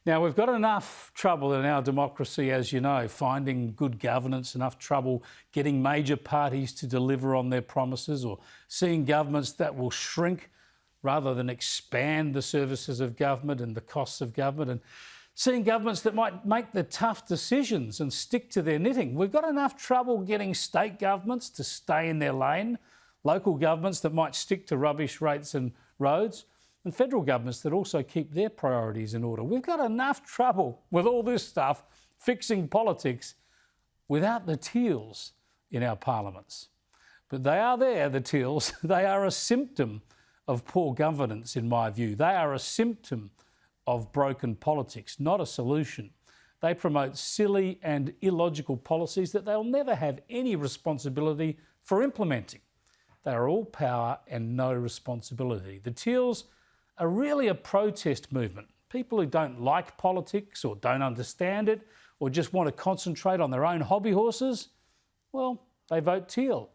Now, we've got enough trouble in our democracy, as you know, finding good governance, enough trouble getting major parties to deliver on their promises, or seeing governments that will shrink rather than expand the services of government and the costs of government, and seeing governments that might make the tough decisions and stick to their knitting. We've got enough trouble getting state governments to stay in their lane, local governments that might stick to rubbish rates and roads, and federal governments that also keep their priorities in order. We've got enough trouble with all this stuff, fixing politics, without the Teals in our parliaments. But they are there, the Teals. They are a symptom of poor governance, in my view. They are a symptom of broken politics, not a solution. They promote silly and illogical policies that they'll never have any responsibility for implementing. They are all power and no responsibility. The Teals are really a protest movement. People who don't like politics or don't understand it or just want to concentrate on their own hobby horses, well, they vote Teal.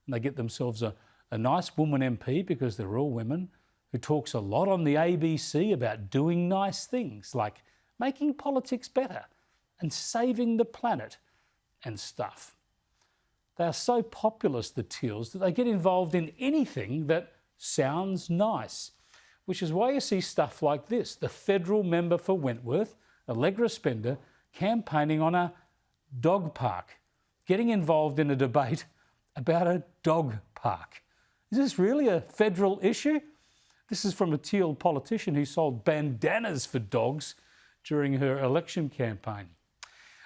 And they get themselves a nice woman MP, because they're all women, who talks a lot on the ABC about doing nice things like making politics better and saving the planet and stuff. They are so populist, the Teals, that they get involved in anything that sounds nice, which is why you see stuff like this. The federal member for Wentworth, Allegra Spender, campaigning on a dog park, getting involved in a debate about a dog park. Is this really a federal issue? This is from a Teal politician who sold bandanas for dogs during her election campaign.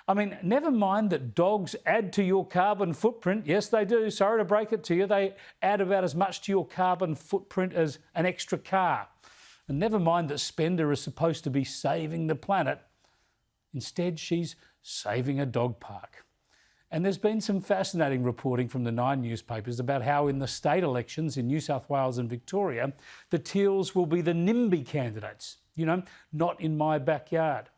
I mean, never mind that dogs add to your carbon footprint. Yes, they do. Sorry to break it to you. They add about as much to your carbon footprint as an extra car. And never mind that Spender is supposed to be saving the planet. Instead, she's saving a dog park. And there's been some fascinating reporting from the Nine newspapers about how in the state elections in New South Wales and Victoria, the Teals will be the NIMBY candidates. You know, not in my backyard.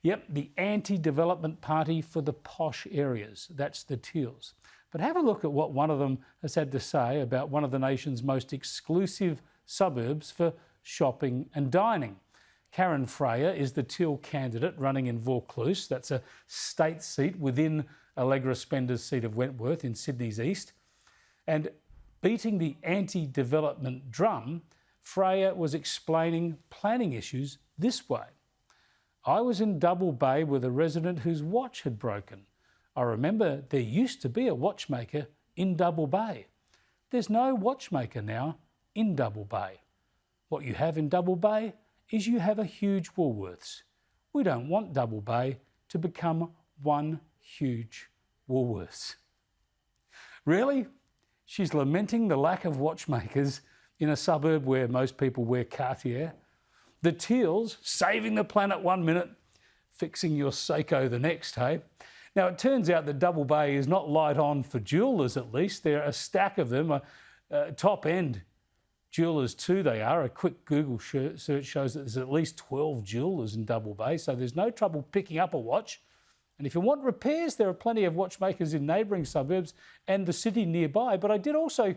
Yep, the anti-development party for the posh areas. That's the Teals. But have a look at what one of them has had to say about one of the nation's most exclusive suburbs for shopping and dining. Karen Freya is the Teal candidate running in Vaucluse. That's a state seat within Allegra Spender's seat of Wentworth in Sydney's east. And beating the anti-development drum, Freya was explaining planning issues this way. I was in Double Bay with a resident whose watch had broken. I remember there used to be a watchmaker in Double Bay. There's no watchmaker now in Double Bay. What you have in Double Bay is you have a huge Woolworths. We don't want Double Bay to become one huge Woolworths. Really? She's lamenting the lack of watchmakers in a suburb where most people wear Cartier. The Teals, saving the planet 1 minute, fixing your Seiko the next, hey? Now, it turns out that Double Bay is not light on for jewellers, at least. There are a stack of them, top-end jewellers too they are. A quick Google search shows that there's at least 12 jewellers in Double Bay, so there's no trouble picking up a watch. And if you want repairs, there are plenty of watchmakers in neighbouring suburbs and the city nearby. But I did also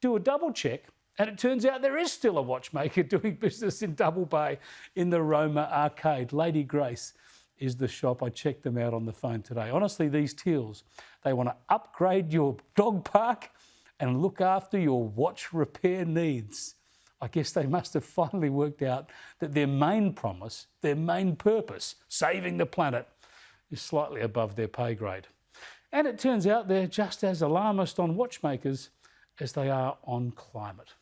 do a double check, and it turns out there is still a watchmaker doing business in Double Bay in the Roma Arcade. Lady Grace is the shop. I checked them out on the phone today. Honestly, these Teals, they want to upgrade your dog park and look after your watch repair needs. I guess they must have finally worked out that their main promise, their main purpose, saving the planet, is slightly above their pay grade. And it turns out they're just as alarmist on watchmakers as they are on climate.